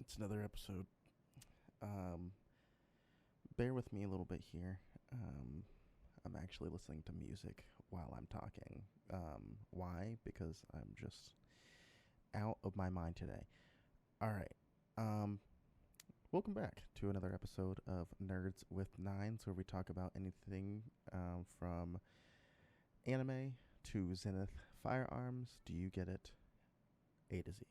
It's another episode. Um, Bear with me a little bit here. I'm actually listening to music while I'm talking. Why? Because I'm just out of my mind today. All right. Um, Welcome back to another episode of Nerds with Nines, where we talk about anything from anime to Zenith firearms. Do you get it? A to Z.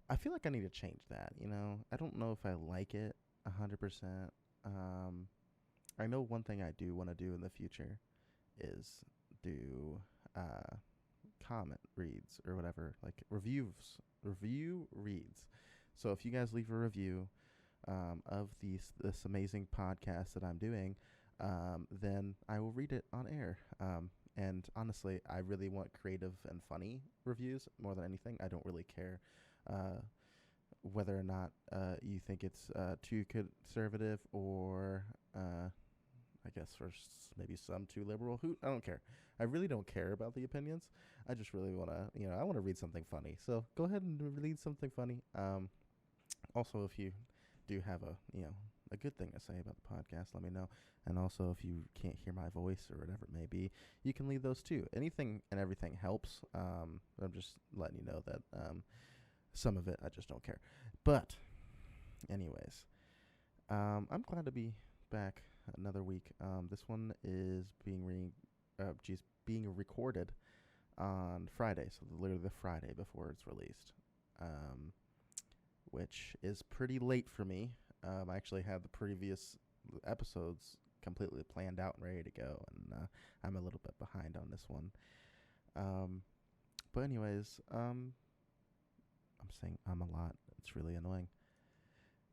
I feel like I need to change that. I don't know if I like it 100%. Um, I know one thing I do want to do in the future is do uh, comment reads or whatever, like review reads. So if you guys leave a review of this amazing podcast that I'm doing, then I will read it on air. And honestly, I really want creative and funny reviews more than anything. I don't really care uh, whether or not you think it's too conservative or I guess for maybe some too liberal. I don't care. I really don't care about the opinions. I just really want to, I want to read something funny. So go ahead and read something funny. Also, if you do have a good thing to say about the podcast, let me know. And also, if you can't hear my voice or whatever it may be, you can leave those too. Anything and everything helps. I'm just letting you know that some of it I just don't care. But, anyways, I'm glad to be back another week. This one is being recorded on Friday, so literally the Friday before it's released, which is pretty late for me. I actually had the previous episodes completely planned out and ready to go, and I'm a little bit behind on this one. But anyways, I'm saying I'm a lot. It's really annoying.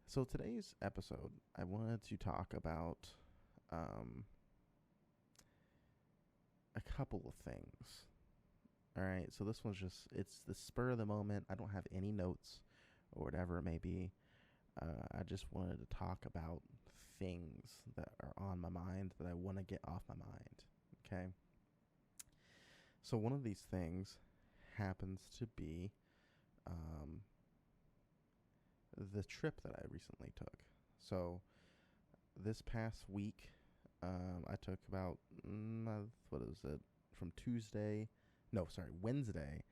So today's episode, I wanted to talk about a couple of things. All right, so this one's it's the spur of the moment. I don't have any notes or whatever it may be. I just wanted to talk about things that are on my mind that I want to get off my mind. Okay. So one of these things happens to be the trip that I recently took. So this past week, I took about what is it, from Wednesday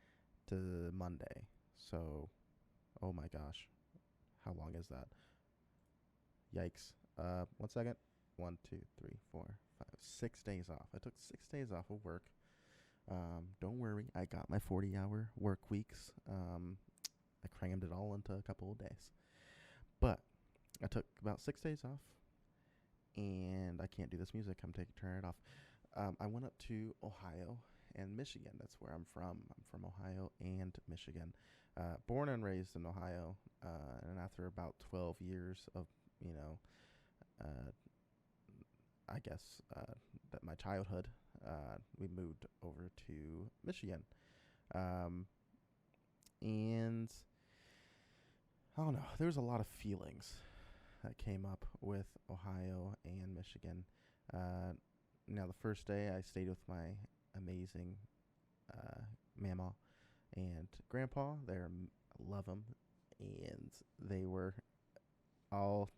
to Monday. So, oh my gosh, how long is that? Yikes. 1 second. 1, 2, 3, 4, 5, 6 days off. I took 6 days off of work. Don't worry, I got my 40-hour work weeks. I crammed it all into a couple of days. But I took about 6 days off, and I can't do this music. I'm turning it off. I went up to Ohio and Michigan. That's where I'm from. I'm from Ohio and Michigan. Born and raised in Ohio. And after about 12 years of, uh, I guess, that my childhood, we moved over to Michigan. And I don't know. There was a lot of feelings that came up with Ohio and Michigan. Now, the first day I stayed with my amazing mama and grandpa. I love them, and they were all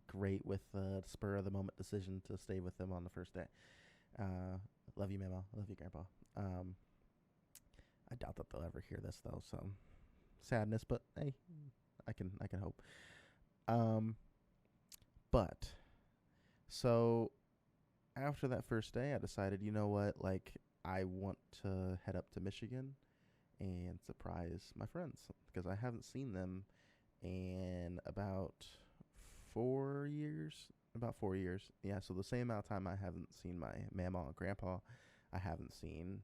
great with the spur of the moment decision to stay with them on the first day. Love you, mama. Love you, grandpa. I doubt that they'll ever hear this though, so sadness. But hey, I can hope. But so after that first day, I decided, you know what, like I want to head up to Michigan and surprise my friends because I haven't seen them in about 4 years. About 4 years. Yeah, so the same amount of time I haven't seen my mama and grandpa, I haven't seen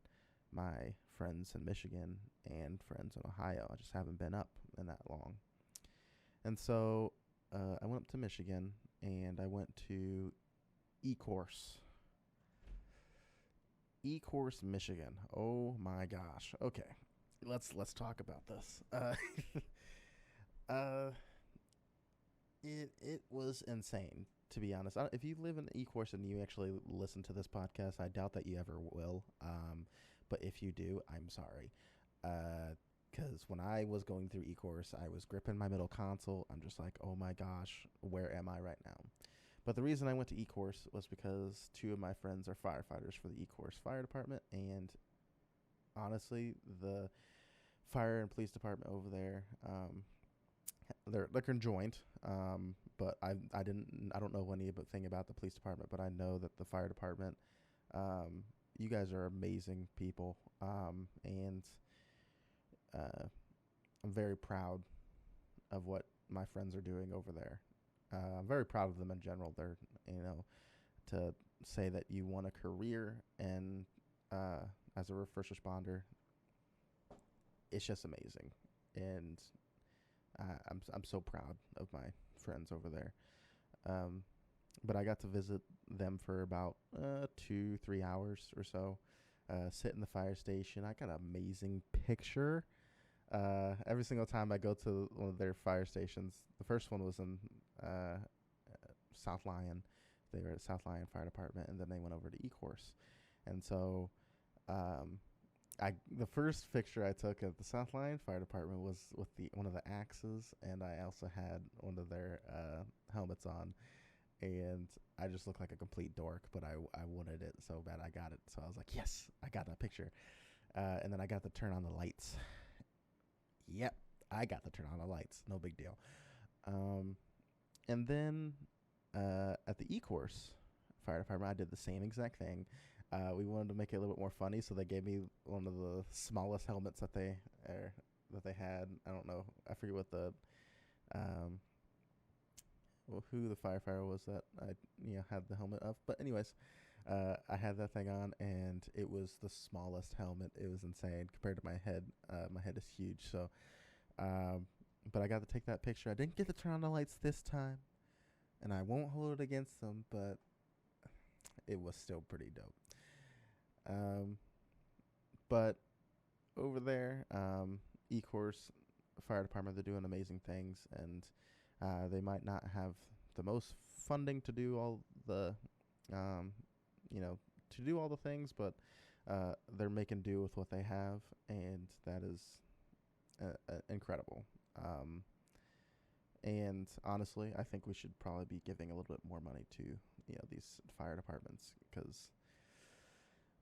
my friends in Michigan and friends in Ohio. I just haven't been up in that long. And so I went up to Michigan and I went to E-Course. E-Course, Michigan. Oh my gosh. Okay, let's talk about this. Uh, it was insane, to be honest. If you live in E-Course and you actually listen to this podcast, I doubt that you ever will. But if you do, I'm sorry. Because Because when I was going through e-course, I was gripping my middle console. I'm just like, oh my gosh, where am I right now? But the reason I went to e-course was because two of my friends are firefighters for the e-course fire department, and honestly, the fire and police department over there, they're conjoined. But I don't know anything about the police department, but I know that the fire department, um, you guys are amazing people, and uh, I'm very proud of what my friends are doing over there. I'm very proud of them in general. They're, you know, to say that you want a career and as a first responder, it's just amazing, and I'm so proud of my friends over there. Um, but I got to visit them for about 2-3 hours or so. Sit in the fire station. I got an amazing picture. Every single time I go to one of their fire stations, the first one was in South Lyon. They were at South Lyon Fire Department, and then they went over to E-Course. And so, um, the first picture I took at the South Lyon Fire Department was with one of the axes, and I also had one of their helmets on, and I just looked like a complete dork, but I wanted it so bad. I got it, so I was like, yes, I got that picture. And then I got to turn on the lights. Yep, I got to turn on the lights. No big deal. And then at the E-Course Fire Department, I did the same exact thing. We wanted to make it a little bit more funny, so they gave me one of the smallest helmets that they had. I don't know. I forget what the who the firefighter was that I had the helmet of. But anyways, I had that thing on, and it was the smallest helmet. It was insane compared to my head. My head is huge, so. But I got to take that picture. I didn't get to turn on the lights this time, and I won't hold it against them, but it was still pretty dope. But over there, E-Course Fire Department, they're doing amazing things, and they might not have the most funding to do all the, to do all the things, but they're making do with what they have, and that is incredible. And honestly, I think we should probably be giving a little bit more money to these fire departments, because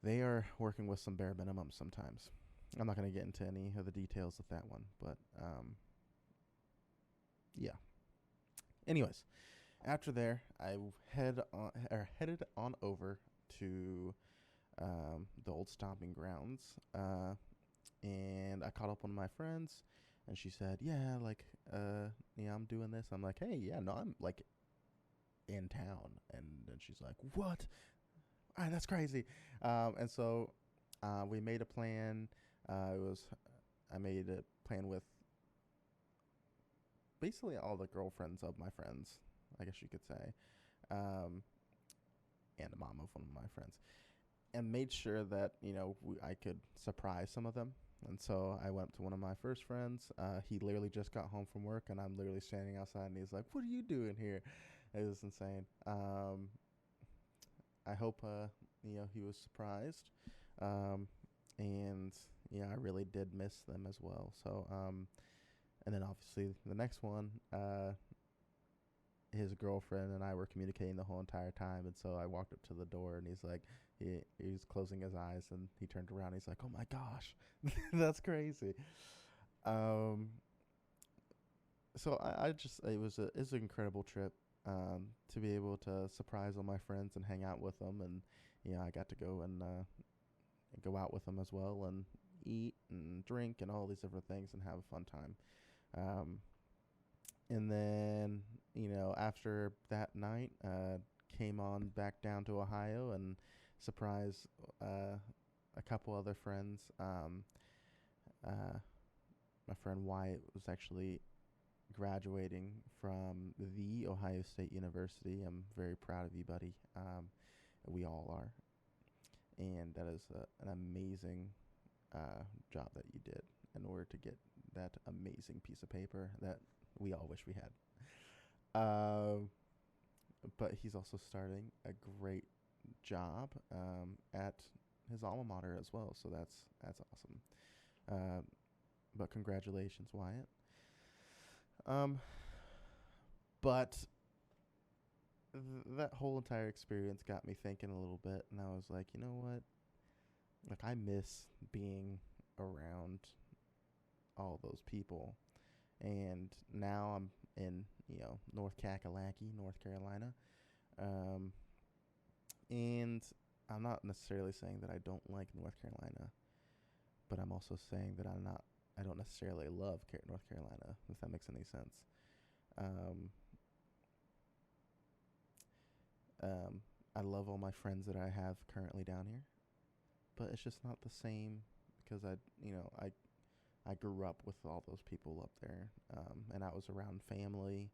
they are working with some bare minimum sometimes. I'm not going to get into any of the details of that one, but yeah. Anyways, after there, I headed on over to the old stomping grounds, and I caught up with one of my friends, and she said, "Yeah, like, I'm doing this." I'm like, "Hey, yeah, no, I'm like in town," and then she's like, "What? That's crazy." And so we made a plan. I made a plan with basically all the girlfriends of my friends, I guess you could say, and the mom of one of my friends, and made sure that I could surprise some of them. And so I went to one of my first friends. He literally just got home from work, and I'm literally standing outside, and he's like, "What are you doing here?" It was insane. I hope he was surprised, and I really did miss them as well. So and then obviously the next one, his girlfriend and I were communicating the whole entire time, and so I walked up to the door, and he's like, he was closing his eyes, and he turned around, and he's like, "Oh my gosh, that's crazy." So I just it's an incredible trip, to be able to surprise all my friends and hang out with them, and I got to go and go out with them as well, and eat and drink and all these different things and have a fun time. And then after that night, came on back down to Ohio and surprised a couple other friends. My friend Wyatt was actually graduating from the Ohio State University. I'm very proud of you, buddy. We all are. And that is an amazing job that you did in order to get that amazing piece of paper that we all wish we had. But he's also starting a great job at his alma mater as well, so that's awesome. But congratulations, Wyatt. Um, but that whole entire experience got me thinking a little bit, and I was like, you know what? Like, I miss being around all those people. And now I'm in, North Kakalaki, North Carolina. Um, and I'm not necessarily saying that I don't like North Carolina, but I'm also saying that I don't necessarily love North Carolina, if that makes any sense. Um, um, I love all my friends that I have currently down here, but it's just not the same because I grew up with all those people up there, and I was around family,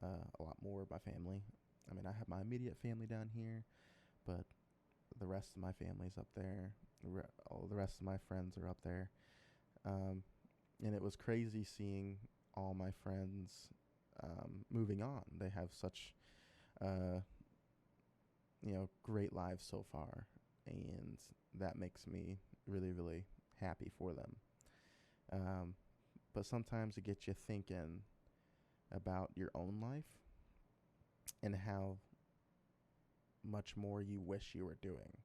a lot more of my family. I mean, I have my immediate family down here, but the rest of my family's up there. All the rest of my friends are up there, and it was crazy seeing all my friends moving on. They have such, uh, great lives so far, and that makes me really, really happy for them. Um, but sometimes it gets you thinking about your own life and how much more you wish you were doing.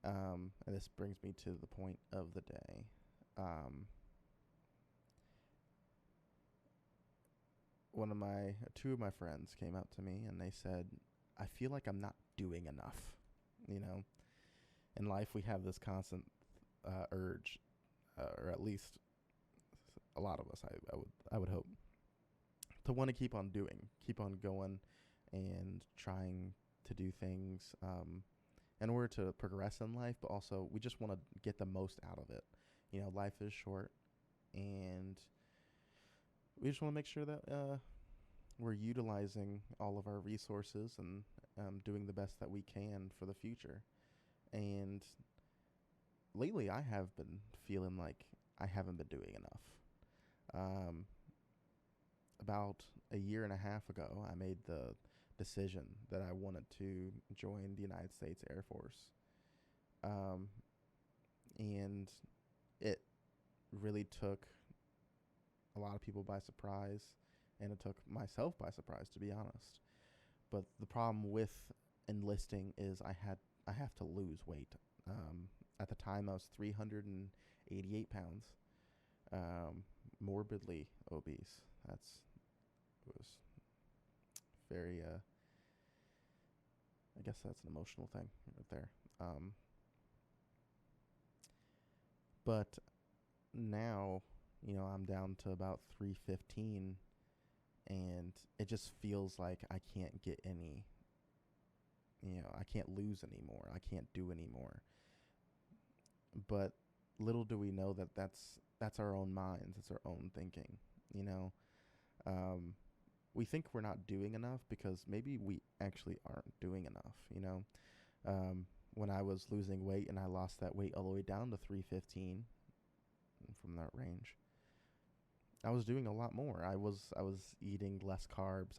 And this brings me to the point of the day. Um, two of my friends came up to me and they said, I feel like I'm not doing enough. You know, in life we have this constant urge, or at least a lot of us, I would hope, to want to keep on doing, keep on going, and trying to do things in order to progress in life, but also we just want to get the most out of it. Life is short, and we just want to make sure that we're utilizing all of our resources and doing the best that we can for the future. And lately, I have been feeling like I haven't been doing enough. Um, about a year and a half ago, I made the decision that I wanted to join the United States Air Force. Um, and it really took a lot of people by surprise, and it took myself by surprise, to be honest. But the problem with enlisting is I have to lose weight. At the time, I was 388 pounds, morbidly obese. It was very. I guess that's an emotional thing right there. But now, I'm down to about 315, and it just feels like I can't get any. I can't lose anymore. I can't do anymore. But little do we know that that's our own minds. It's our own thinking. You know, um, we think we're not doing enough because maybe we actually aren't doing enough. When I was losing weight and I lost that weight all the way down to 315 from that range, I was doing a lot more. I was eating less carbs.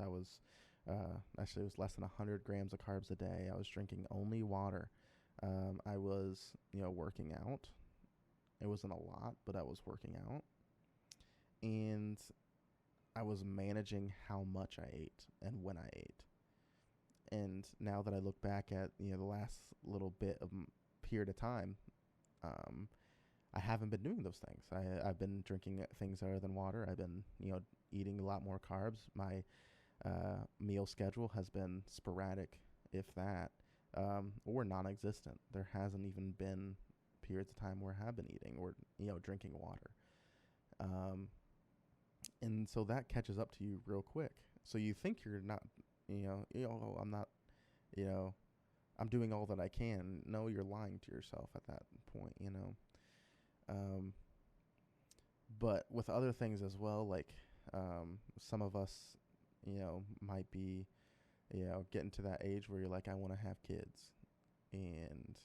Actually, it was less than 100 grams of carbs a day. I was drinking only water. I was, working out. It wasn't a lot, but I was working out. And I was managing how much I ate and when I ate. And now that I look back at, the last little bit of period of time, I haven't been doing those things. I've been drinking things other than water. I've been, eating a lot more carbs. My meal schedule has been sporadic, if that, or non-existent. There hasn't even been periods of time where I have been eating or, drinking water. And so that catches up to you real quick. So you think you're not, I'm not, you know, I'm doing all that I can. No, you're lying to yourself at that point. Um, but with other things as well, like some of us, might be, getting to that age where you're like, I want to have kids. And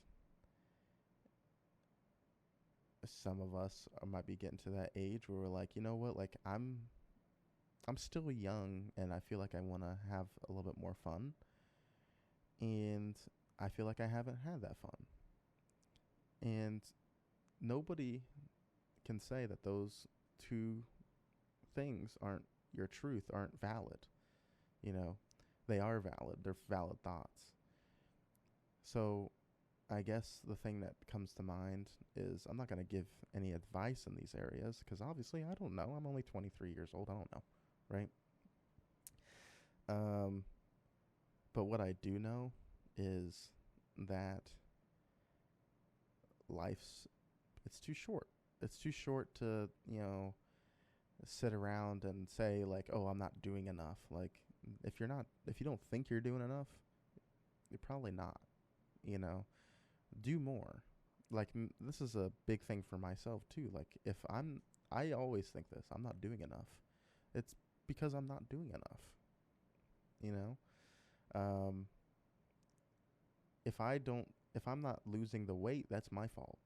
some of us might be getting to that age where we're like, you know what, like I'm still young and I feel like I want to have a little bit more fun. And I feel like I haven't had that fun. And nobody can say that those two things aren't your truth, aren't valid. You know, they are valid. They're valid thoughts. So I guess the thing that comes to mind is I'm not going to give any advice in these areas because obviously I don't know. I'm only 23 years old. I don't know, right? Um, but what I do know is that life's it's too short. It's too short to, sit around and say like, "Oh, I'm not doing enough." Like if you don't think you're doing enough, you're probably not, you know. Do more. Like this is a big thing for myself too. Like I always think this, I'm not doing enough. It's because I'm not doing enough, you know. Um if I'm not losing the weight, that's my fault,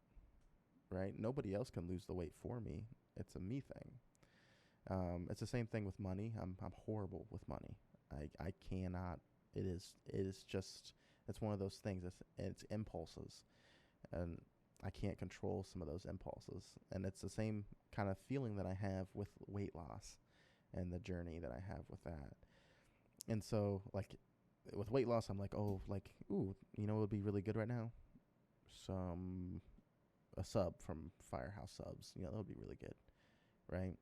right? Nobody else can lose the weight for me. It's a me thing. It's the same thing with money. I'm horrible with money. I cannot. It is just it's one of those things. It's impulses, and I can't control some of those impulses. And it's the same kind of feeling that I have with weight loss, and the journey that I have with that. And so, like with weight loss, I'm like, oh, like ooh, what would be really good right now? Some a sub from Firehouse Subs. That would be really good, right?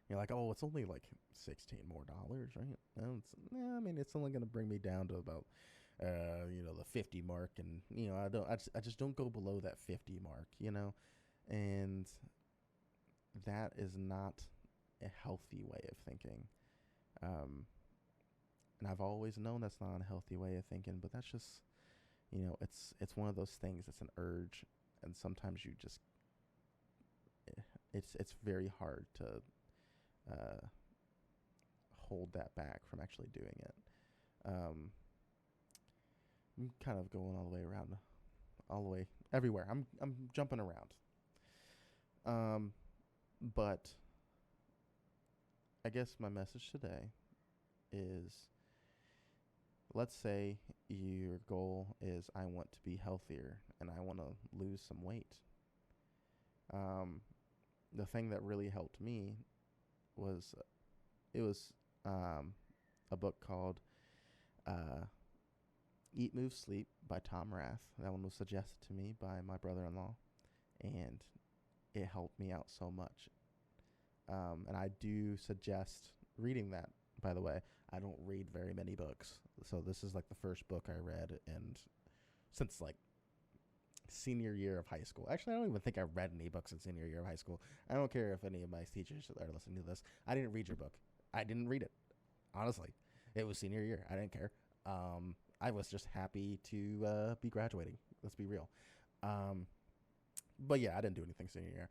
You're like, oh, it's only like $16 more, right? I mean, it's only going to bring me down to about, the 50 mark, and I just don't go below that 50 mark, and that is not a healthy way of thinking, and I've always known that's not a healthy way of thinking, but that's just, it's one of those things. It's an urge, and sometimes you just, it's very hard to hold that back from actually doing it. I'm kind of going all the way around, all the way everywhere. I'm jumping around. But I guess my message today is, let's say your goal is I want to be healthier and I want to lose some weight. The thing that really helped me was a book called Eat, Move, Sleep by Tom Rath. That one was suggested to me by my brother-in-law, and it helped me out so much. And I do suggest reading that, by the way. I don't read very many books, so this is like the first book I read and since like senior year of high school. Actually, I don't even think I read any books in senior year of high school. I don't care if any of my teachers are listening to this. I didn't read your book. I didn't read it. Honestly, it was senior year. I didn't care. I was just happy to be graduating. Let's be real. But yeah, I didn't do anything senior year.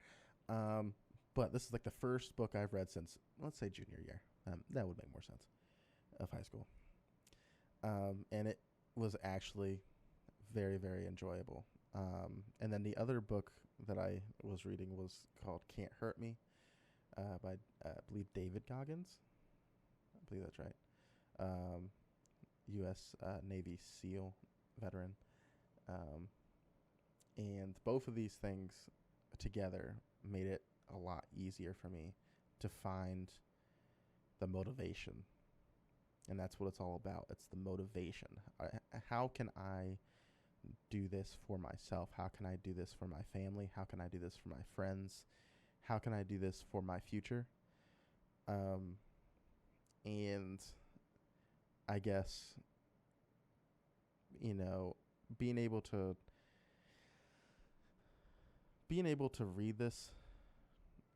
But this is like the first book I've read since, let's say, junior year. That would make more sense, of high school. And it was actually very, very enjoyable. And then the other book that I was reading was called Can't Hurt Me by, I believe, David Goggins. I believe that's right. U.S. Navy SEAL veteran. And both of these things together made it a lot easier for me to find the motivation. And that's what it's all about. It's the motivation. How can I do this for myself? How can I do this for my family? How can I do this for my friends? How can I do this for my future? And I guess, being able to read this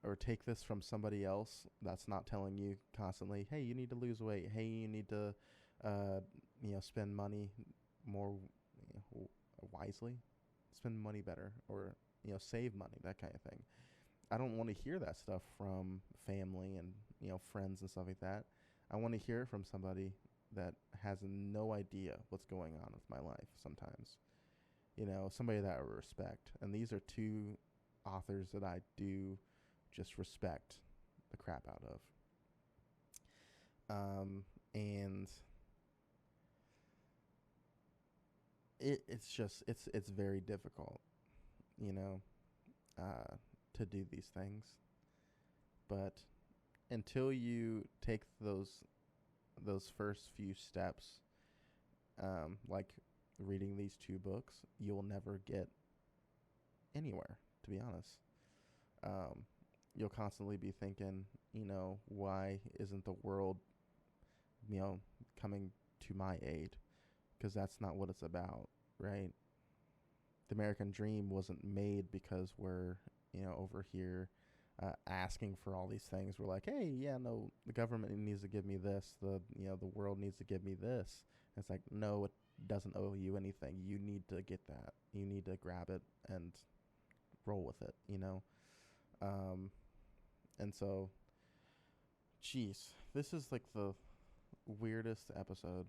or take this from somebody else that's not telling you constantly, hey, you need to lose weight. Hey, you need to, spend money more wisely, spend money better, or, save money, that kind of thing. I don't want to hear that stuff from family and, friends and stuff like that. I want to hear it from somebody that has no idea what's going on with my life sometimes. Somebody that I respect. And these are two authors that I do just respect the crap out of. And it's very difficult, to do these things. But until you take those first few steps, like reading these 2 books, you'll never get anywhere, to be honest. You'll constantly be thinking, why isn't the world, coming to my aid? Because that's not what it's about, right? The American dream wasn't made because we're, over here asking for all these things. We're like, hey, yeah, no, the government needs to give me this. The world needs to give me this. And it's like, no, it doesn't owe you anything. You need to get that. You need to grab it and roll with it, And so, jeez, this is like the weirdest episode.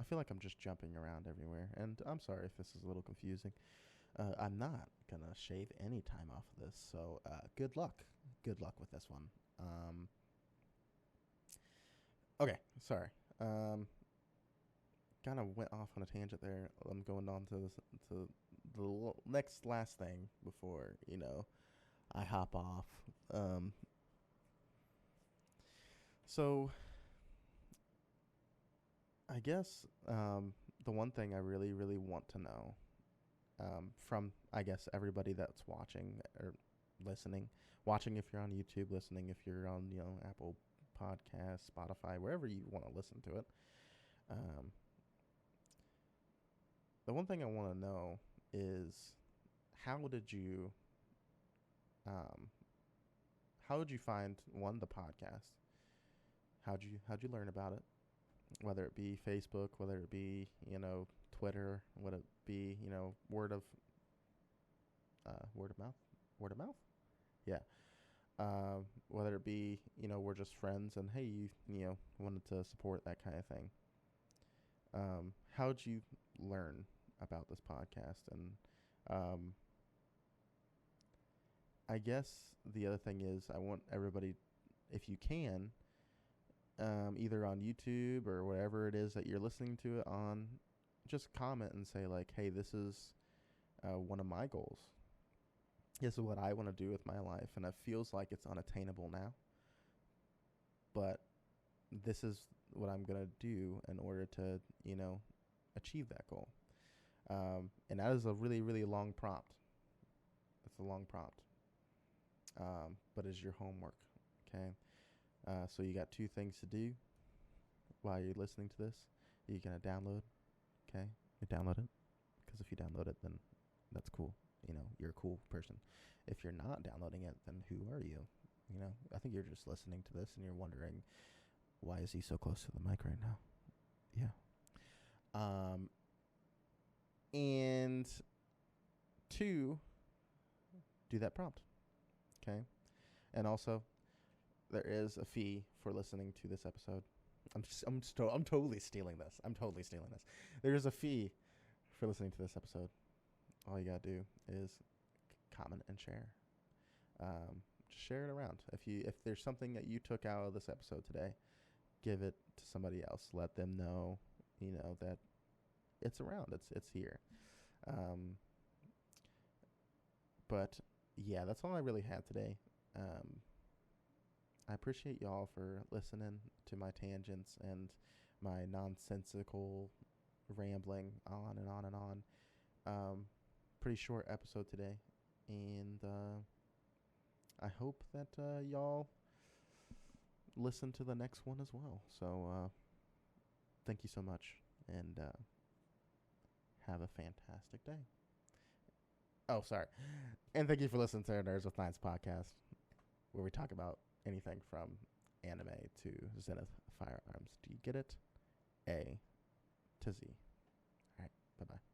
I feel like I'm just jumping around everywhere, and I'm sorry if this is a little confusing. I'm not gonna shave any time off of this, so good luck. Good luck with this one. Okay, sorry. Kind of went off on a tangent there. I'm going on to the last thing before I hop off. So I guess the one thing I really, really want to know from, I guess, everybody that's watching or listening, watching if you're on YouTube, listening if you're on, Apple Podcasts, Spotify, wherever you want to listen to it. The one thing I want to know is how did you find the podcast? How'd you learn about it? Whether it be Facebook, whether it be, Twitter, whether it be, word of mouth. Yeah. Whether it be, we're just friends and hey, you wanted to support that kind of thing. How'd you learn about this podcast? And I guess the other thing is I want everybody, if you can, either on YouTube or whatever it is that you're listening to it on, just comment and say like, hey, this is one of my goals. This is what I want to do with my life, and it feels like it's unattainable now. But this is what I'm going to do in order to, achieve that goal. And that is a really, really long prompt. It's a long prompt. But it's your homework, okay? So you got 2 things to do while you're listening to this. You're going to download, okay? You download it, because if you download it, then that's cool. You're a cool person. If you're not downloading it, then who are you? I think you're just listening to this and you're wondering, why is he so close to the mic right now? Yeah. And 2, do that prompt, okay? And also, there is a fee for listening to this episode. I'm totally stealing this. There is a fee for listening to this episode. All you gotta do is comment and share. Just share it around. If there's something that you took out of this episode today, give it to somebody else. Let them know, that it's around. It's here. But yeah, that's all I really had today. I appreciate y'all for listening to my tangents and my nonsensical rambling on and on and on. Pretty short episode today, and I hope that y'all listen to the next one as well. So thank you so much, and have a fantastic day. Oh, sorry. And thank you for listening to our Nerds with Nines podcast, where we talk about anything from anime to Zenith firearms. Do you get it? A to Z. All right. Bye-bye.